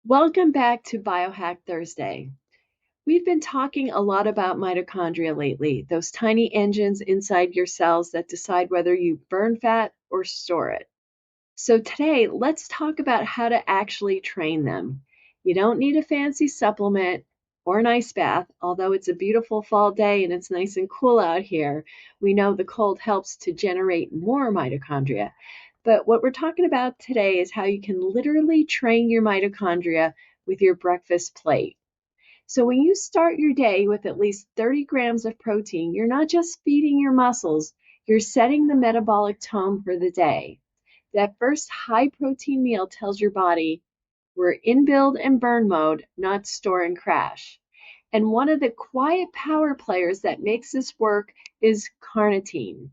Welcome back to BioHack Thursday. We've been talking a lot about mitochondria lately, those tiny engines inside your cells that decide whether you burn fat or store it. So today, let's talk about how to actually train them. You don't need a fancy supplement or an ice bath, although it's a beautiful fall day and it's nice and cool out here. We know the cold helps to generate more mitochondria. But what we're talking about today is how you can literally train your mitochondria with your breakfast plate. So when you start your day with at least 30 grams of protein, you're not just feeding your muscles, you're setting the metabolic tone for the day. That first high protein meal tells your body we're in build and burn mode, not store and crash. And one of the quiet power players that makes this work is carnitine.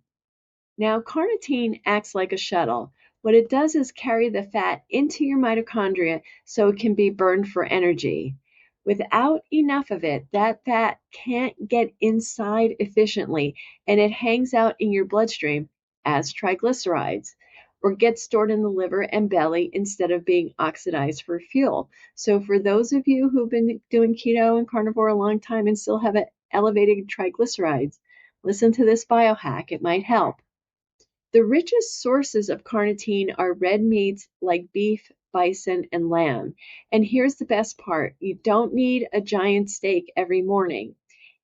Now, carnitine acts like a shuttle. What it does is carry the fat into your mitochondria so it can be burned for energy. Without enough of it, that fat can't get inside efficiently and it hangs out in your bloodstream as triglycerides or gets stored in the liver and belly instead of being oxidized for fuel. So for those of you who've been doing keto and carnivore a long time and still have elevated triglycerides, listen to this biohack. It might help. The richest sources of carnitine are red meats like beef, bison, and lamb. And here's the best part. You don't need a giant steak every morning.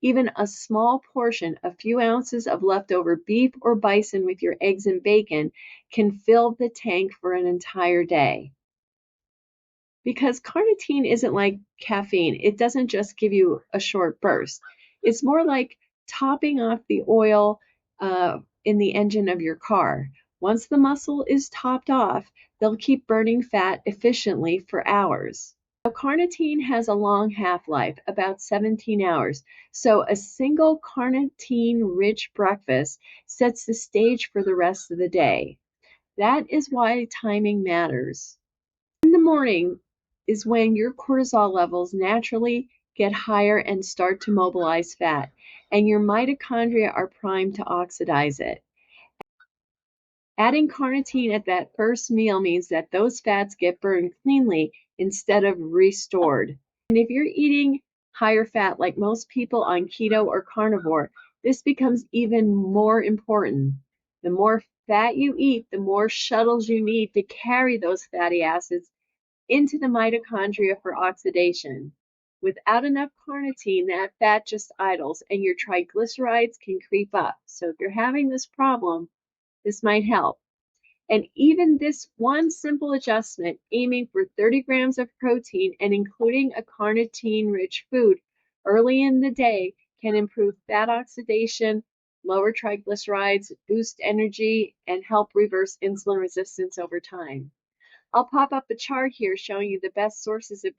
Even a small portion, a few ounces of leftover beef or bison with your eggs and bacon can fill the tank for an entire day. Because carnitine isn't like caffeine. It doesn't just give you a short burst. It's more like topping off the oil in the engine of your car. Once the muscle is topped off, they'll keep burning fat efficiently for hours. Now, carnitine has a long half-life, about 17 hours, so a single carnitine-rich breakfast sets the stage for the rest of the day. That is why timing matters. In the morning is when your cortisol levels naturally get higher and start to mobilize fat, and your mitochondria are primed to oxidize it. Adding carnitine at that first meal means that those fats get burned cleanly instead of restored. And if you're eating higher fat like most people on keto or carnivore, this becomes even more important. The more fat you eat, the more shuttles you need to carry those fatty acids into the mitochondria for oxidation. Without enough carnitine, that fat just idles and your triglycerides can creep up. So if you're having this problem, this might help. And even this one simple adjustment, aiming for 30 grams of protein and including a carnitine-rich food early in the day, can improve fat oxidation, lower triglycerides, boost energy, and help reverse insulin resistance over time. I'll pop up a chart here showing you the best sources of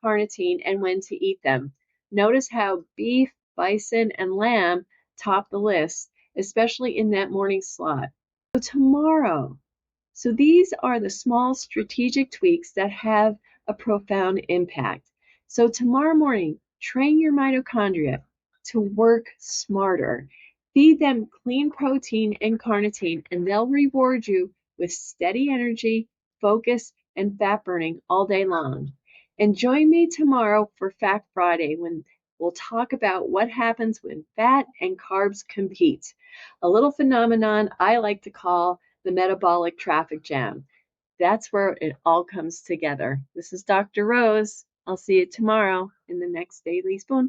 carnitine and when to eat them. Notice how beef, bison, and lamb top the list, especially in that morning slot. So tomorrow, so these are the small strategic tweaks that have a profound impact. So tomorrow morning, train your mitochondria to work smarter. Feed them clean protein and carnitine, and they'll reward you with steady energy, focus, and fat burning all day long. And join me tomorrow for Fact Friday when we'll talk about what happens when fat and carbs compete, a little phenomenon I like to call the metabolic traffic jam. That's where it all comes together. This is Dr. Rose. I'll see you tomorrow in the next Daily Spoon.